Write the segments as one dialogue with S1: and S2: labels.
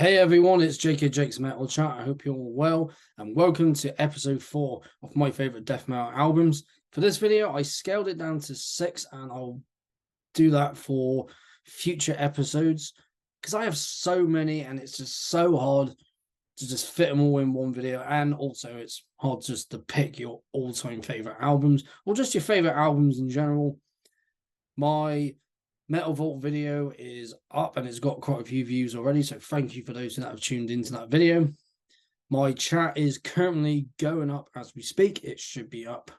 S1: Hey everyone, it's JK Jake's Metal Chat. I hope you're all well, and welcome to episode 4 of my favorite death metal albums. For this video, I scaled it down to 6, and I'll do that for future episodes because I have so many, and it's just so hard to just fit them all in one video. And also, it's hard just to pick your all-time favorite albums or just your favorite albums in general. My Metal Vault video is up and it's got quite a few views already, so thank you for those that have tuned into that video. My chat is currently going up as we speak. It should be up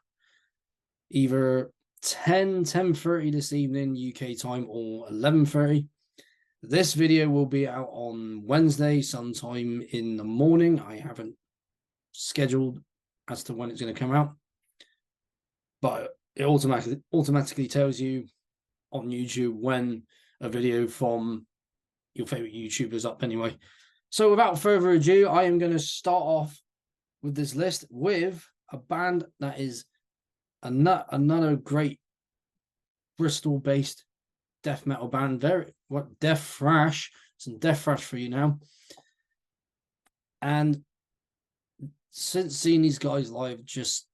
S1: either 10:30 this evening UK time or 11:30. This video will be out on Wednesday sometime in the morning. I haven't scheduled as to when it's going to come out, but it automatically tells you on YouTube when a video from your favorite YouTuber is up anyway. So without further ado, I am going to start off with this list with a band that is another great Bristol-based death metal band. Death thrash. Some death thrash for you now. And since seeing these guys live, just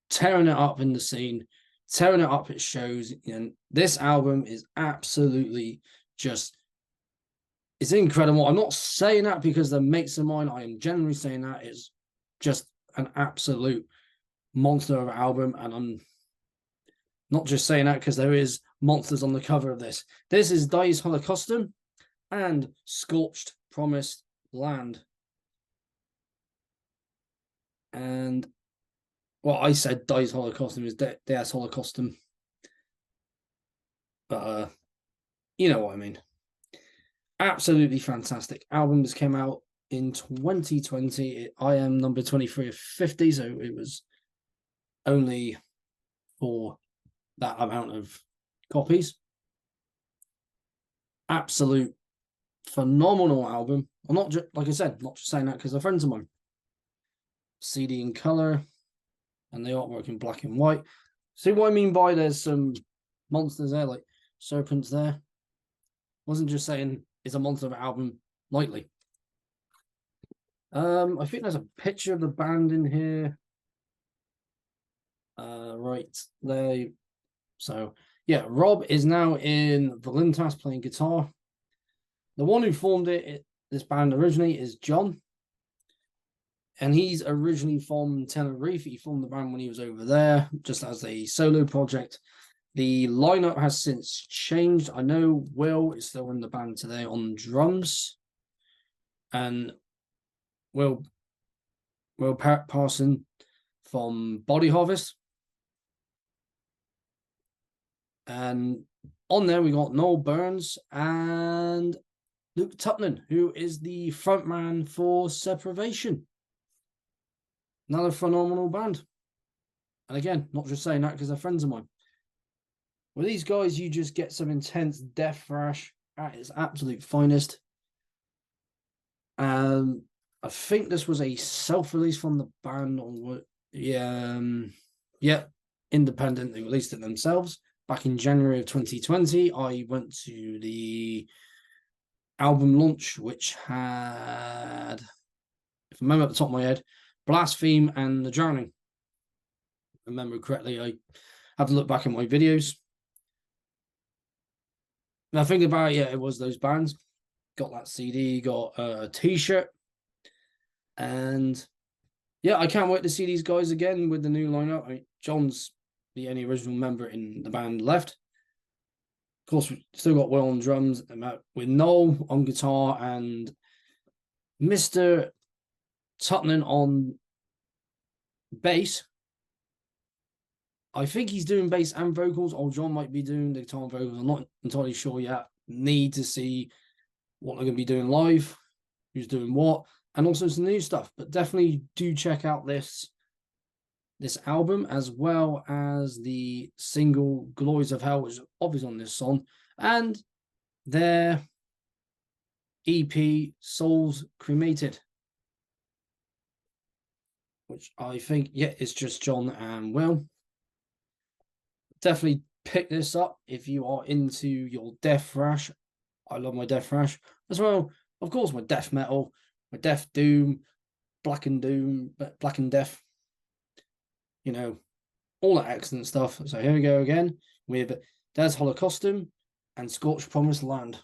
S1: tearing it up in the scene, tearing it up at shows, and this album is absolutely it's incredible. I'm not saying that because they're mates of mine. I am generally saying that it's just an absolute monster of an album, and I'm not just saying that because there is monsters on the cover of this. This is Dies Holocaustum and Scorched Promised Land. And well, I said Dies Holocaustum is Deus Holocaustum. But you know what I mean. Absolutely fantastic album. This came out in 2020. I am number 23 of 50, so it was only for that amount of copies. Absolute phenomenal album. I'm not just, like I said, not just saying that because they're friends of mine. CD in color, and the artwork in black and white. See what I mean by there's some monsters there, like serpents there. Wasn't just saying it's a monster of an album lightly. I think there's a picture of the band in here. Right there. So yeah, Rob is now in Valintas playing guitar. The one who formed this band originally is John. And he's originally from Tenerife. He formed the band when he was over there, just as a solo project. The lineup has since changed. I know Will is still in the band today on drums. And Will Parson from Body Harvest. And on there we got Noel Burns and Luke Tupman, who is the frontman for Separation. Another phenomenal band. And again, not just saying that because they're friends of mine. With these guys, you just get some intense death thrash at its absolute finest. I think this was a self-release from the band on independent. They released it themselves back in January of 2020. I went to the album launch, which had, if I remember at the top of my head, Blaspheme and The Drowning. If I remember correctly, I have to look back at my videos. And I think about it, it was those bands. Got that CD, got a t-shirt. And yeah, I can't wait to see these guys again with the new lineup. I mean, John's the only original member in the band left. Of course, we've still got Will on drums, with Noel on guitar, and Mr. Tupman on bass. I think he's doing bass and vocals, or John might be doing the guitar and vocals. I'm not entirely sure yet. Need to see what they're going to be doing live, who's doing what, and also some new stuff. But definitely do check out this album, as well as the single Glories of Hell, which is obviously on this song, and their EP Souls Cremated, which I think, it's just John and Will. Definitely pick this up if you are into your death thrash I love my death thrash as well. Of course, my death metal, my death doom, black and death. You know, all that excellent stuff. So here we go again with Des Holocaustum and Scorched Promised Land.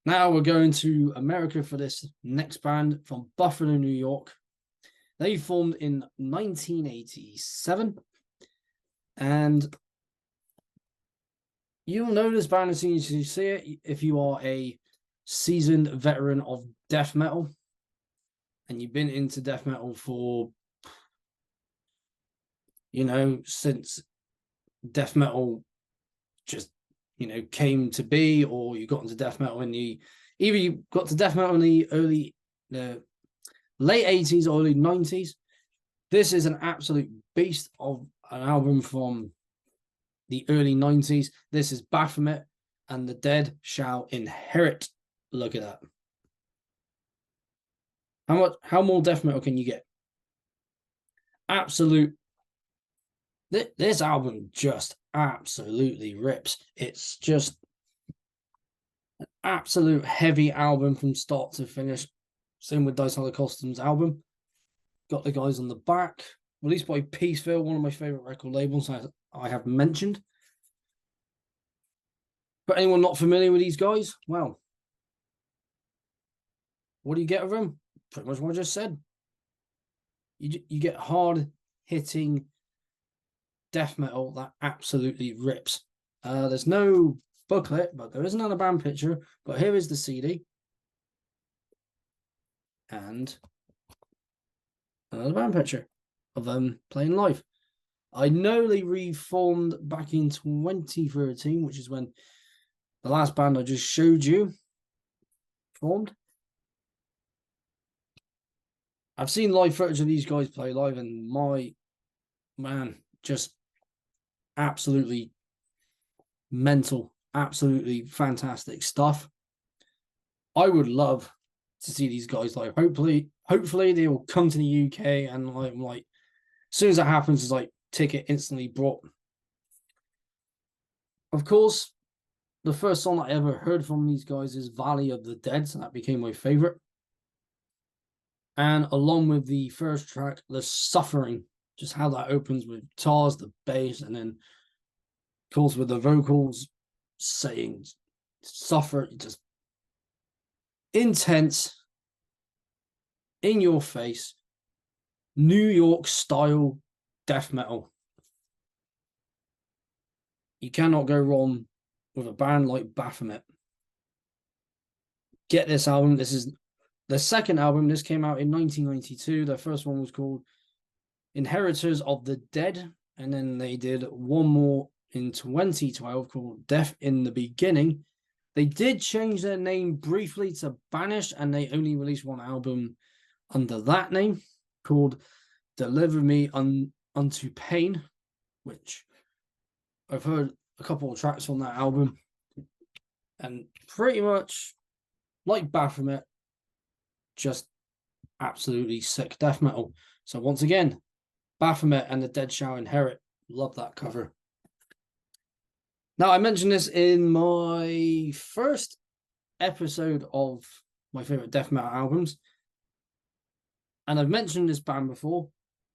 S1: Now we're going to America for this next band from Buffalo, New York. They formed in 1987. And you'll know this band as soon as you see it if you are a seasoned veteran of death metal and you've been into death metal for, you know, since death metal just, you know, came to be, or you got into death metal in the, either you got to death metal in the late 80s or early 90s. This is an absolute beast of an album from the early 90s. This is Baphomet and the Dead Shall Inherit. Look at that. How more death metal can you get? Absolute. This album just absolutely rips. It's just an absolute heavy album from start to finish. Same with Dice Holocaustum's album. Got the guys on the back. Released by Peaceville, one of my favorite record labels I have mentioned. For anyone not familiar with these guys, well, what do you get of them? Pretty much what I just said. You get hard-hitting death metal that absolutely rips. There's no booklet, but there is another band picture. But here is the CD. And another band picture of them playing live. I know they reformed back in 2013, which is when the last band I just showed you formed. I've seen live footage of these guys play live, and my man, just absolutely mental, absolutely fantastic stuff. I would love to see these guys live. Hopefully they will come to the UK, and like as soon as that happens, it's like ticket instantly bought. Of course, the first song I ever heard from these guys is Valley of the Dead, so that became my favorite. And along with the first track, The Suffering, just how that opens with guitars, the bass, and then, of course, with the vocals saying suffer, just intense, in your face, New York style death metal. You cannot go wrong with a band like Baphomet. Get this album. This is the second album. This came out in 1992. Their first one was called Inheritors of the Dead. And then they did one more in 2012 called Death in the Beginning. They did change their name briefly to Banished, and they only released one album under that name called Deliver Me Unto Pain, which I've heard a couple of tracks on that album. And pretty much like Baphomet, just absolutely sick death metal. So once again, Baphomet and the Dead Shall Inherit. Love that cover. Now, I mentioned this in my first episode of my favorite death metal albums, and I've mentioned this band before,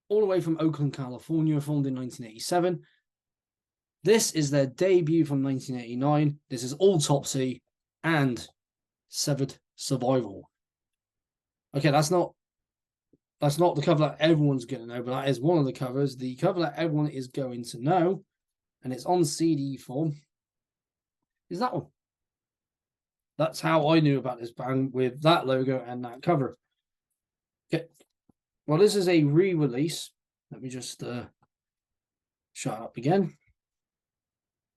S1: all the way from Oakland, California, formed in 1987. This is their debut from 1989. This is Autopsy and Severed Survival. Okay, that's not the cover that everyone's going to know, but that is one of the covers. The cover that everyone is going to know, and it's on CD form, is that one. That's how I knew about this band, with that logo and that cover. Okay, well, this is a re-release. Let me just shut up again.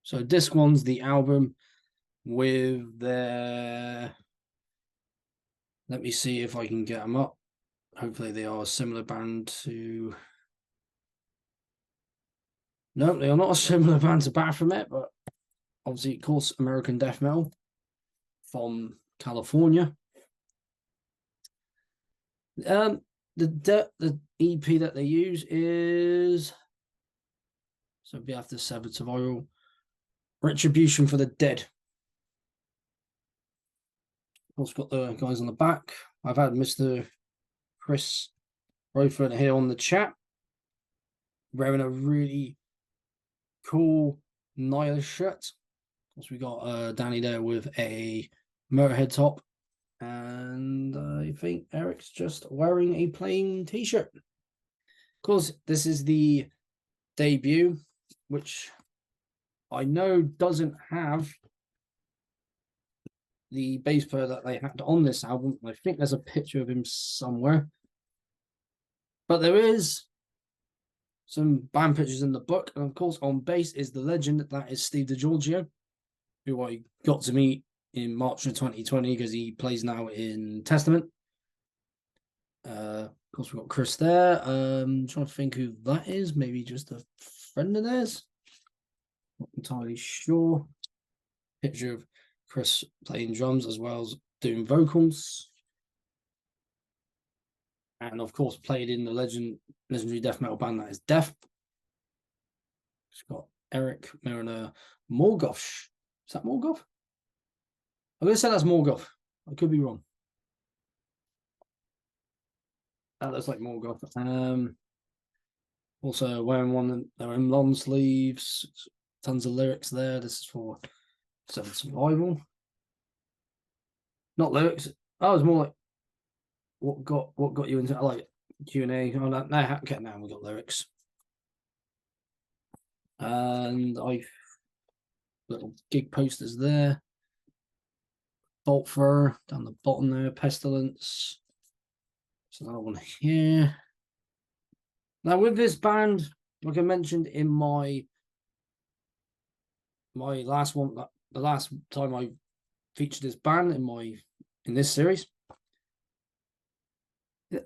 S1: So this one's the album with their... Let me see if I can get them up. Hopefully they are a similar band to... No, they are not a similar band to Baphomet, but obviously, of course, American death metal from California. The EP that they use is... So it'd be after Severed Survival. Retribution for the Dead. course, got the guys on the back. I've had Mr. Chris Rothford here on the chat, wearing a really cool Nihilist shirt. Of course, we got Danny there with a Motorhead top, and I think Eric's just wearing a plain t-shirt. Of course, this is the debut, which I know doesn't have the bass player that they had on this album. I think there's a picture of him somewhere, but there is some band pictures in the book. And of course, on bass is the legend that is Steve DiGiorgio, who I got to meet in March of 2020 because he plays now in Testament. Of course, we've got Chris there. Trying to think who that is. Maybe just a friend of theirs. Not entirely sure. Picture of Chris playing drums as well as doing vocals. And of course, played in the legendary death metal band that is Death. It's got Eric Mariner Morgoth. Is that Morgoth? I'm going to say that's Morgoth. I could be wrong. That looks like Morgoth. Also wearing one of their own long sleeves. Tons of lyrics there. This is for Seven Survival. Not lyrics. Oh, it's more like what got you into. I like Q&A. Oh, no, okay, now we got lyrics. And little gig posters there. Bolt Fur down the bottom there. Pestilence. There's another one here. Now with this band, like I mentioned in my last one, the last time I featured this band in this series,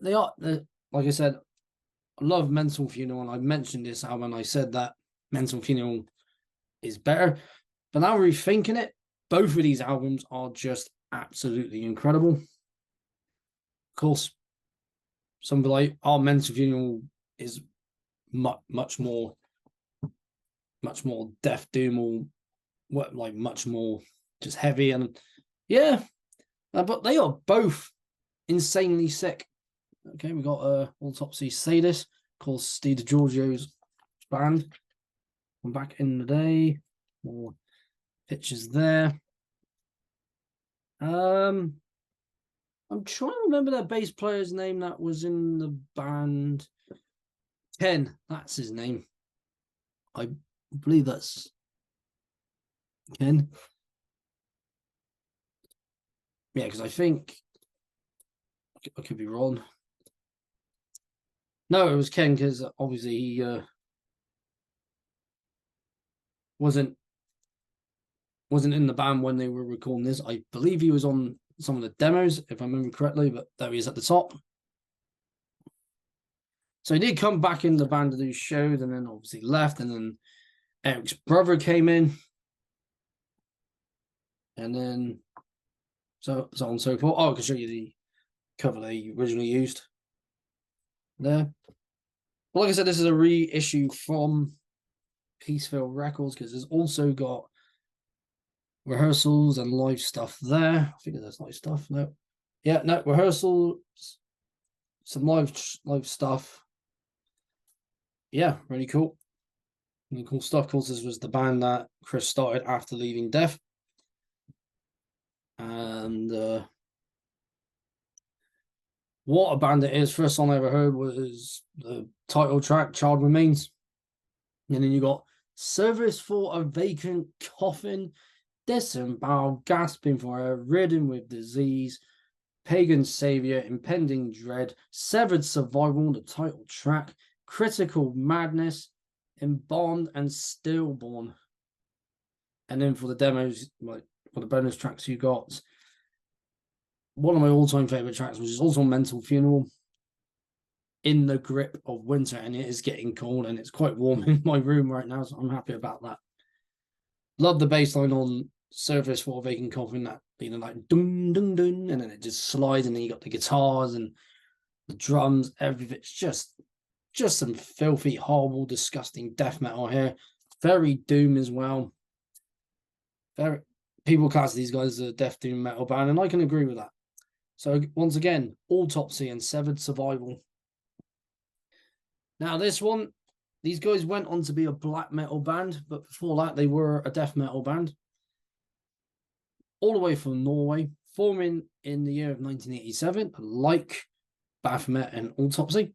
S1: they are, like I said, I love Mental Funeral, and I mentioned this album and I said that Mental Funeral is better, but now rethinking it, both of these albums are just absolutely incredible. Of course, some people like, oh, Mental Funeral is much more death doom, or what, like much more just heavy, and yeah, but they are both insanely sick. Okay, we got Autopsy Sadist, of course, Steve DiGiorgio's band from back in the day. More pictures there. I'm trying to remember their bass player's name that was in the band. Ken, that's his name. I believe that's Ken. Yeah, because I think I could be wrong. No, it was Ken, because obviously he wasn't in the band when they were recording this. I believe he was on some of the demos, if I remember correctly, but there he is at the top. So he did come back in the band to do shows, and then obviously left, and then Eric's brother came in, and then so on and so forth. Oh, I can show you the cover they originally used there. Well, like I said, this is a reissue from Peaceville Records, because there's also got rehearsals and live stuff there. I think there's live stuff. No, yeah, no rehearsals, some live stuff. Yeah, really cool. Really cool stuff. Of course, this was the band that Chris started after leaving Death. And what a band it is. First song I ever heard was the title track, Child Remains. And then you got Service for a Vacant Coffin, Disemboweled, Gasping for Air, Ridden with Disease, Pagan Savior, Impending Dread, Severed Survival, the title track, Critical Madness, Embalmed, and Stillborn. And then for the demos, like for the bonus tracks, you got one of my all-time favorite tracks, which is also Mental Funeral, In the Grip of Winter. And it is getting cold, and it's quite warm in my room right now, so I'm happy about that. Love the bass line on Service for a Vacant Coffin, that being like dun dun dun, and then it just slides, and then you got the guitars and the drums, everything. It's just some filthy, horrible, disgusting death metal here. Very doom as well. Very, people class these guys as a death doom metal band, and I can agree with that. So once again, Autopsy and Severed Survival. Now this one, these guys went on to be a black metal band, but before that they were a death metal band. All the way from Norway, forming in the year of 1987, like Baphomet and Autopsy.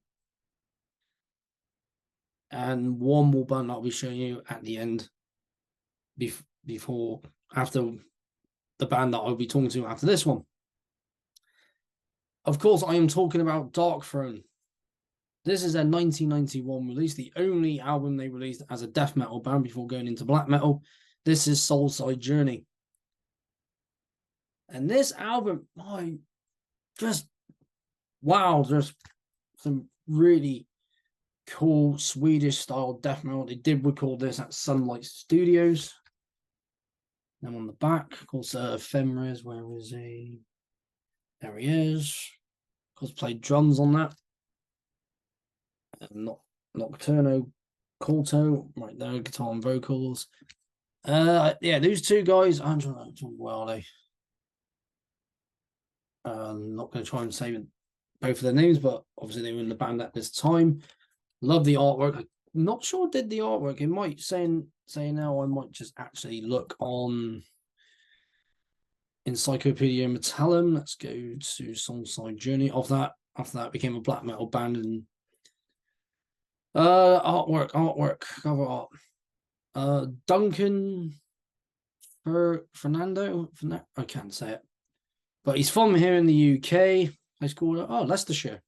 S1: And one more band I'll be showing you at the end, after the band that I'll be talking to after this one. Of course, I am talking about Darkthrone. This is their 1991 release, the only album they released as a death metal band before going into black metal. This is Soulside Journey. And this album, just some really cool Swedish style death metal. They did record this at Sunlight Studios. And on the back, of course, Fenris, where is he? There he is. Of course, played drums on that. Nocturno Colto, right there, guitar and vocals. Yeah, these two guys, I'm trying to well, they. I'm not going to try and say both of their names, but obviously they were in the band at this time. Love the artwork. I'm not sure I did the artwork. It might say now I might just actually look on Encyclopedia Metallum. Let's go to Soulside Journey. After that became a black metal band. And artwork, cover art. Duncan Fernando, I can't say it, but he's from here in the UK. He's called Leicestershire,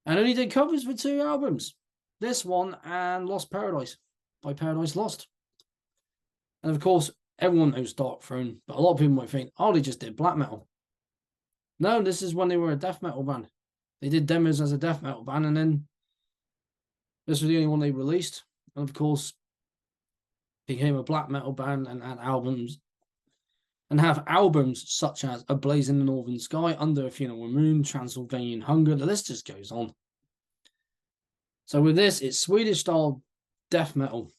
S1: and only did covers for 2 albums. This one and Lost Paradise by Paradise Lost. And of course, everyone knows Darkthrone, but a lot of people might think, they just did black metal. No, this is when they were a death metal band. They did demos as a death metal band, and then this was the only one they released. And of course, became a black metal band and had albums. And have albums such as A Blaze in the Northern Sky, Under a Funeral Moon, Transylvanian Hunger. The list just goes on. So with this, it's Swedish style death metal.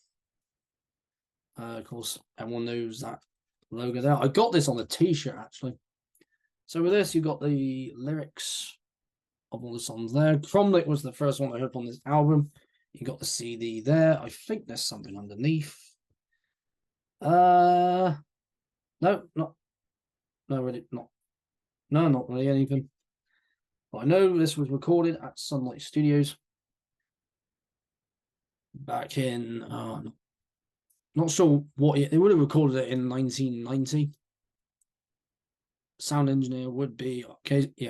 S1: Of course, everyone knows that logo there. I got this on a t-shirt, actually. So with this, you got the lyrics of all the songs there. Cromlech was the first one I heard on this album. You got the CD there. I think there's something underneath. No, not really anything. But I know this was recorded at Sunlight Studios back in not sure what they would have recorded it in 1990. Sound engineer would be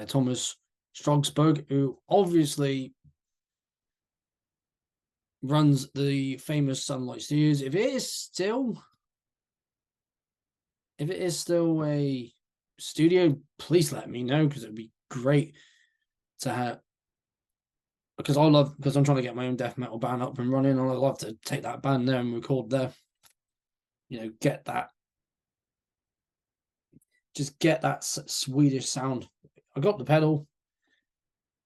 S1: Thomas Strogsberg, who obviously runs the famous Sunlight Studios. If it is still a studio, please let me know, because it'd be great to have. Because I'm trying to get my own death metal band up and running, and I'd love to take that band there and record there. Get that Swedish sound. I got the pedal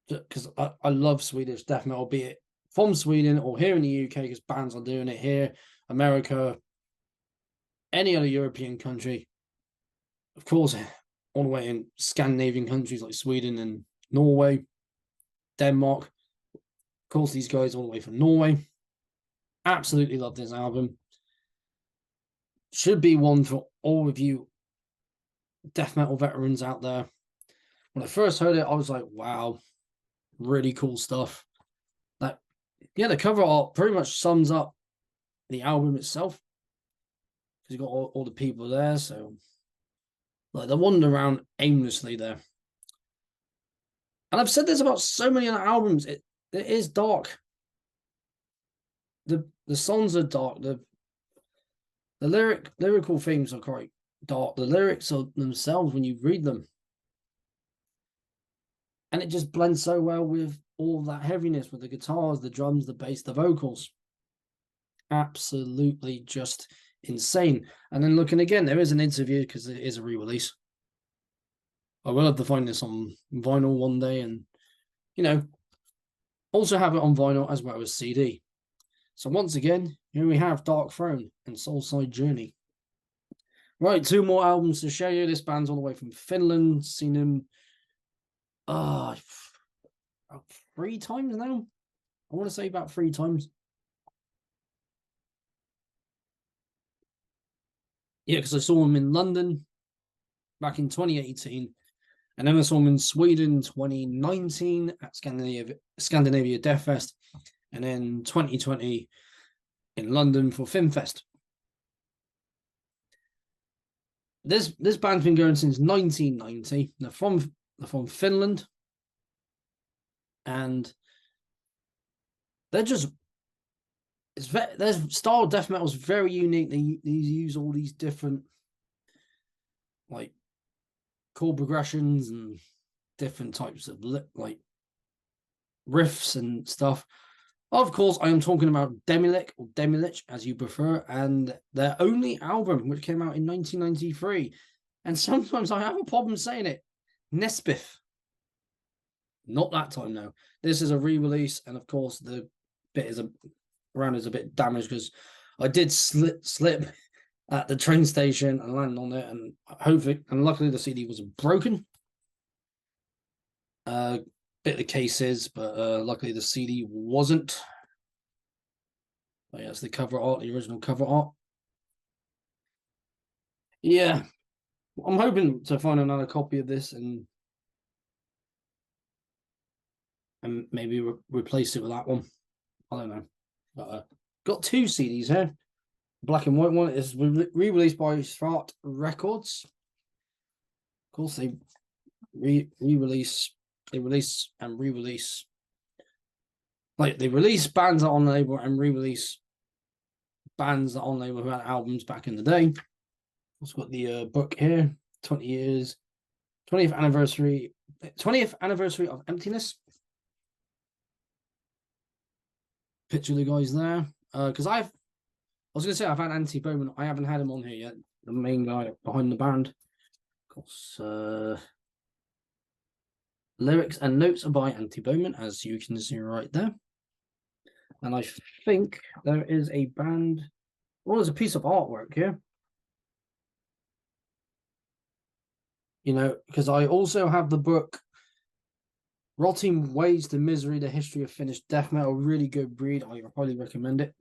S1: because I love Swedish death metal, be it from Sweden or here in the UK, because bands are doing it here, America, any other European country. Of course, all the way in Scandinavian countries like Sweden and Norway, Denmark. Of course, these guys all the way from Norway. Absolutely love this album. Should be one for all of you death metal veterans out there. When I first heard it, I was like, wow, really cool stuff. The cover art pretty much sums up the album itself, because you've got all the people there, so they wander around aimlessly there. And I've said this about so many other albums. It is dark. The songs are dark. The lyrical themes are quite dark. The lyrics are themselves, when you read them, and it just blends so well with all that heaviness, with the guitars, the drums, the bass, the vocals. Absolutely just insane. And then looking again, there is an interview, because it is a re-release. I will have to find this on vinyl one day, and also have it on vinyl as well as CD. So once again, here we have Darkthrone and Soulside Journey. Right, two more albums to show you. This band's all the way from Finland. Seen them 3 times now. I want to say about 3 times. Yeah, because I saw them in London back in 2018. And then I saw them in Sweden 2019 at Scandinavia Death Fest. And then 2020 in London for Filmfest. This band's been going since 1990. They're from Finland. And they're just their style of death metal is very unique. They use all these different like chord progressions and different types of like riffs and stuff. Of course, I am talking about Demilich, or Demilich as you prefer, and their only album, which came out in 1993. And sometimes I have a problem saying it. Nespith. Not that time now. This is a re-release, and of course the bit is around is a bit damaged because I did slip at the train station and landed on it, and luckily the CD was broken. Bit of the case is, but luckily the CD wasn't. But yeah, it's the cover art, the original cover art. Yeah, I'm hoping to find another copy of this and maybe replace it with that one. I don't know. But got 2 CDs here. Black and white one is re-released by Svart Records. Of course, they release and re-release. Like they release bands that are on label and re-release bands that are on label who had albums back in the day. I've got the book here, 20th anniversary of Emptiness. Picture of the guys there. Because I was gonna say I've had Antti Bowman. I haven't had him on here yet. The main guy behind the band. Of course, lyrics and notes are by Antti Bowman, as you can see right there. And I think there is a band. Well, there's a piece of artwork here. You know, because I also have the book Rotting Ways to Misery, The History of Finnish Death Metal. Really good read. I highly recommend it.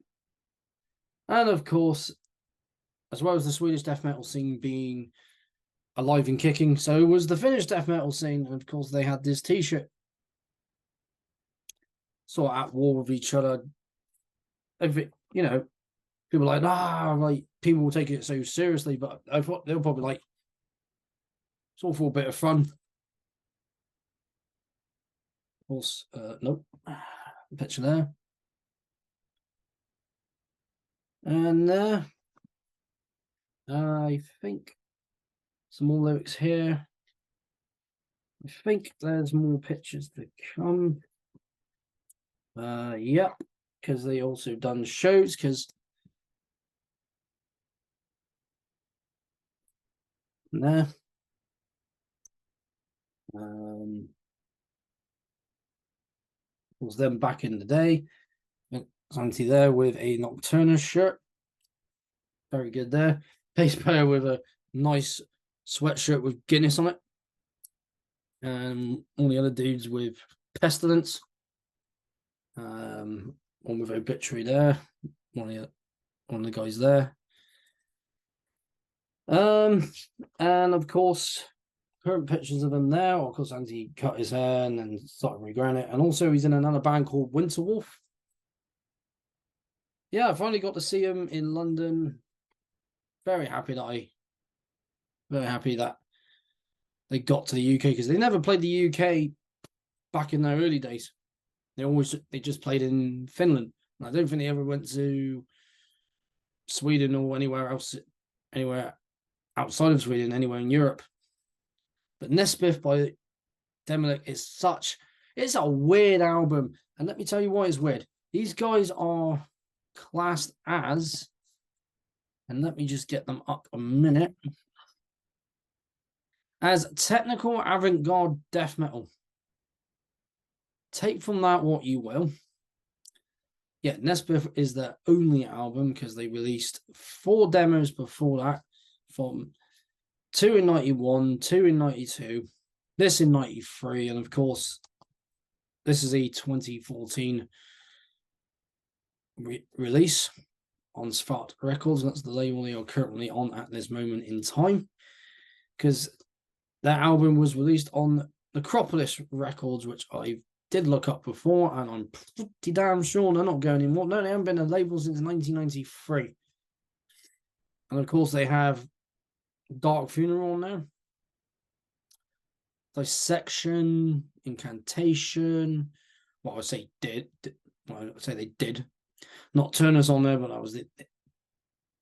S1: And of course, as well as the Swedish death metal scene being alive and kicking, so was the Finnish death metal scene. And of course, they had this t-shirt. Sort of at war with each other. You know, people are like, like people will take it so seriously, but I thought they'll probably like, it's all for a bit of fun. Of course, nope. Picture there. And I think some more lyrics here. I think there's more pictures to come. Yep, because they also done shows, because there. Was them back in the day. Antti there with a Nocturnus shirt. Very good there. Bass player with a nice sweatshirt with Guinness on it. And all the other dudes with Pestilence. One with Obituary there. One of the guys there. And of course, current pictures of him there. Of course, Antti cut his hair and then started regrowing it. And also, he's in another band called Winterwolf. Yeah, I finally got to see him in London. Very happy that they got to the UK, because they never played the UK back in their early days. They just played in Finland. And I don't think they ever went to Sweden or anywhere outside of Sweden, anywhere in Europe. But Nespith by Demilich is it's a weird album. And let me tell you why it's weird. These guys are classed as, and let me just get them up a minute, as technical avant-garde death metal. Take from that what you will. Yeah, Nespith is their only album, because they released 4 demos before that from 2 in 91, 2 in 92, this in 93, and of course, this is a 2014 release on Sphat Records. That's the label they are currently on at this moment in time, because that album was released on Necropolis Records, which I did look up before, and I'm pretty damn sure they're not going anymore. No, they haven't been a label since 1993. And of course, they have Dark Funeral on there, Dissection, Incantation. Well, I would say did. Well, I would say they did. Nocturnus on there, but that was the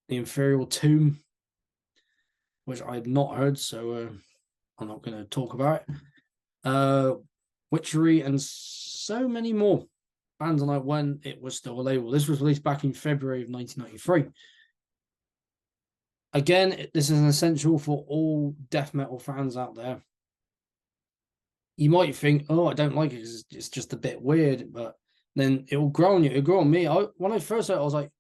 S1: Imperial Tomb, which I had not heard, so I'm not going to talk about it. Witchery, and so many more bands on it when it was still a label. This was released back in February of 1993. Again, this is an essential for all death metal fans out there. You might think, oh, I don't like it because it's just a bit weird, but then it will grow on you. It'll grow on me. When I first heard it, I was like,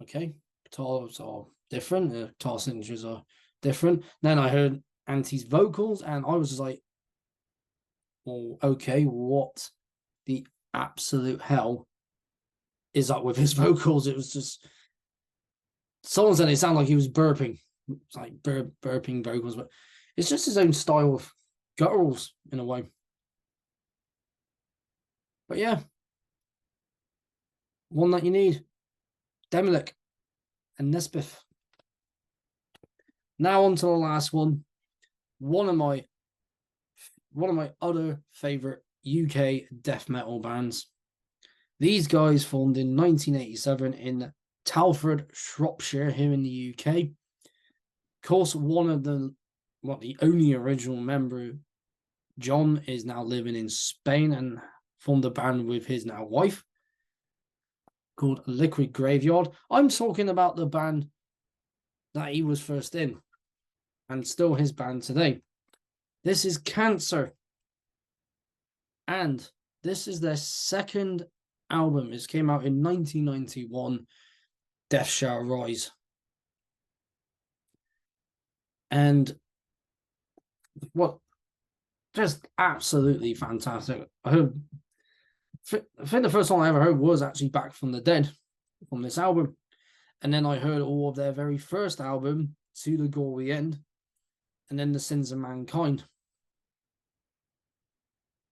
S1: okay, guitars are different. The guitar signatures are different. Then I heard Anti's vocals, and I was just like, well, okay, what the absolute hell is up with his vocals? It was just, someone said it sounded like he was burping. It's like burping vocals, but it's just his own style of gutturals in a way. But yeah, one that you need, Demilich and Nesbith. Now on to the last one. One of my other favorite UK death metal bands. These guys formed in 1987 in Telford, Shropshire, here in the UK. Of course, the only original member, John, is now living in Spain and formed a band with his now wife called Liquid Graveyard. I'm talking about the band that he was first in, and still his band today. This is Cancer, and this is their second album. It came out in 1991, Death Shall Rise. And what, just absolutely fantastic. I think the first song I ever heard was actually Back from the Dead from this album. And then I heard all of their very first album, To the Gory End, and then The Sins of Mankind.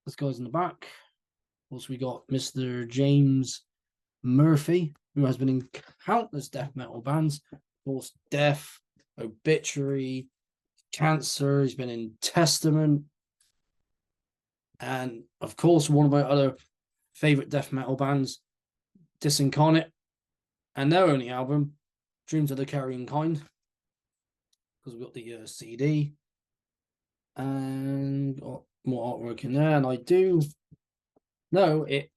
S1: This guy's in the back. Also, we got Mr. James Murphy, who has been in countless death metal bands. Of course, Death, Obituary, Cancer. He's been in Testament. And, of course, one of my other favorite death metal bands, Disincarnate, and their only album, Dreams of the Carrion Kind, because we've got the CD and got more artwork in there. And I do know it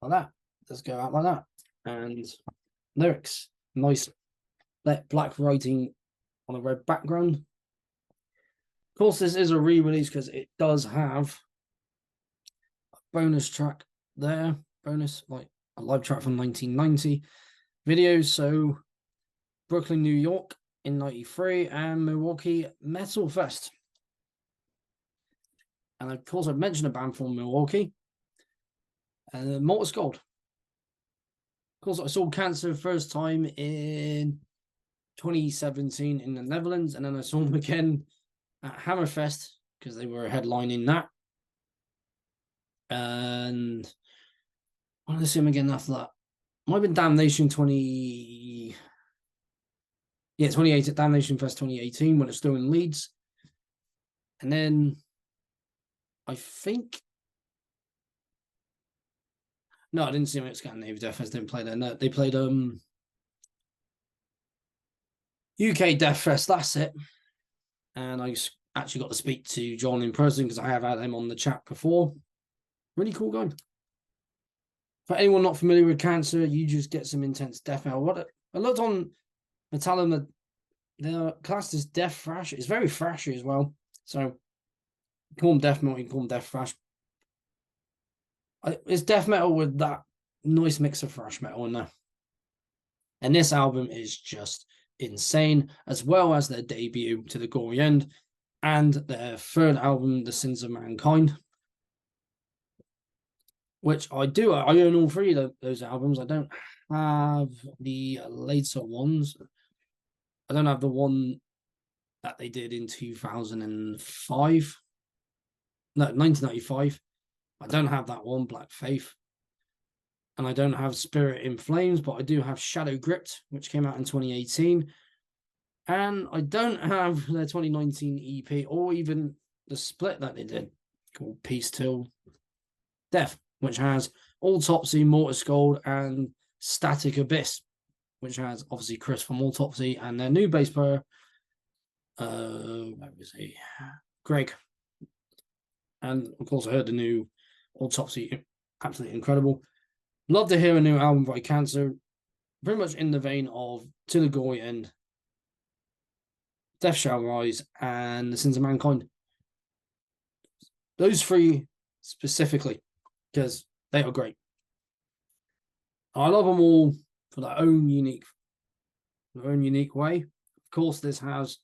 S1: like that. Let's go out like that. And lyrics, nice black writing on a red background. Of course, this is a re-release because it does have a bonus track there. Bonus, like a live track from 1990 videos. So Brooklyn, New York in 93 and Milwaukee Metal Fest. And of course, I've mentioned a band from Milwaukee, Mortis Gold. Of course, I saw Cancer first time in 2017 in the Netherlands, and then I saw them again at Hammerfest because they were headlining that. And I want to see them again after that. Might have been Damnation 2018, Damnation Fest 2018 when it's still in Leeds. And then I think, no, I didn't see them at Scandinavia Death Fest. Didn't play there. No, they played UK Death Fest. That's it. And I actually got to speak to John in person because I have had him on the chat before. Really cool guy. For anyone not familiar with Cancer, you just get some intense death metal. I looked on Metallum, they're classed as death thrash. It's very thrashy as well. So you call them death metal, you call them death thrash. It's death metal with that nice mix of thrash metal in there. And this album is just insane, as well as their debut, To the Gory End, and their third album, The Sins of Mankind, which I own all three of those albums. I don't have the later ones. I don't have the one that they did in 2005. No, 1995. I don't have that one, Black Faith. And I don't have Spirit in Flames, but I do have Shadow Gripped, which came out in 2018. And I don't have their 2019 EP or even the split that they did called Peace Till Death, which has Autopsy, Mortar Scold, and Static Abyss, which has obviously Chris from Autopsy and their new bass player, where was he? Greg. And of course, I heard the new Autopsy, absolutely incredible. Love to hear a new album by Cancer, very much in the vein of To the Gory End, Death Shall Rise, and The Sins of Mankind. Those three specifically, because they are great. I love them all for their own unique way. Of course, this has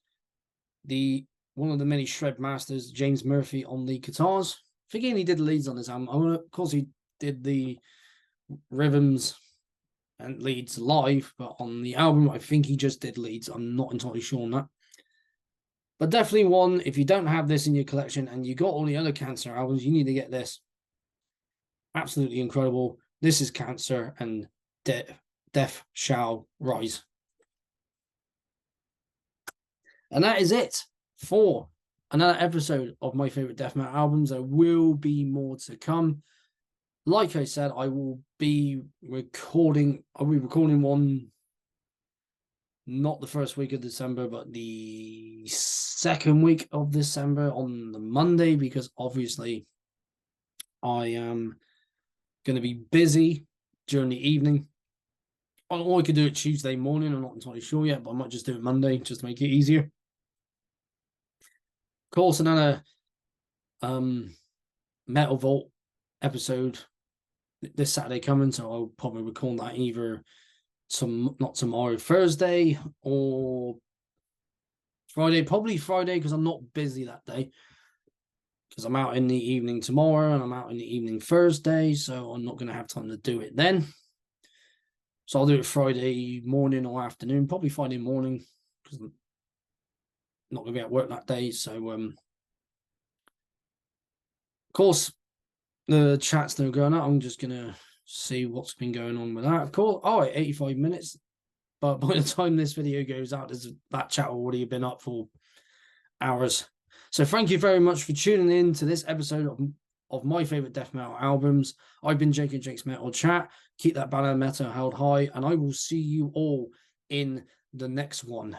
S1: one of the many shred masters, James Murphy, on the guitars. I think he only did the leads on this album. Of course, he did the rhythms and leads live, but on the album, I think he just did leads. I'm not entirely sure on that. But definitely one, if you don't have this in your collection and you got all the other Cancer albums, you need to get this. Absolutely incredible. This is Cancer, and Death Shall Rise. And that is it for another episode of my favorite death metal albums. There will be more to come. Like I said, I'll be recording one, not the first week of December, but the second week of December on the Monday, because obviously I am going to be busy during the evening. Or I could do it Tuesday morning. I'm not entirely sure yet, but I might just do it Monday just to make it easier. Of course, another Metal Vault episode this Saturday coming, so I'll probably record that either not tomorrow, Thursday, or Friday. Probably Friday, because I'm not busy that day, because I'm out in the evening tomorrow and I'm out in the evening Thursday, so I'm not going to have time to do it then. So I'll do it Friday morning or afternoon, probably Friday morning, because I'm not going to be at work that day. So of course, the chat's still going on. I'm just going to see what's been going on with that. Of course, 85 minutes. But by the time this video goes out, that chat already been up for hours. So thank you very much for tuning in to this episode of my favorite death metal albums. I've been Jake and Jake's Metal Chat. Keep that banner metal held high, and I will see you all in the next one.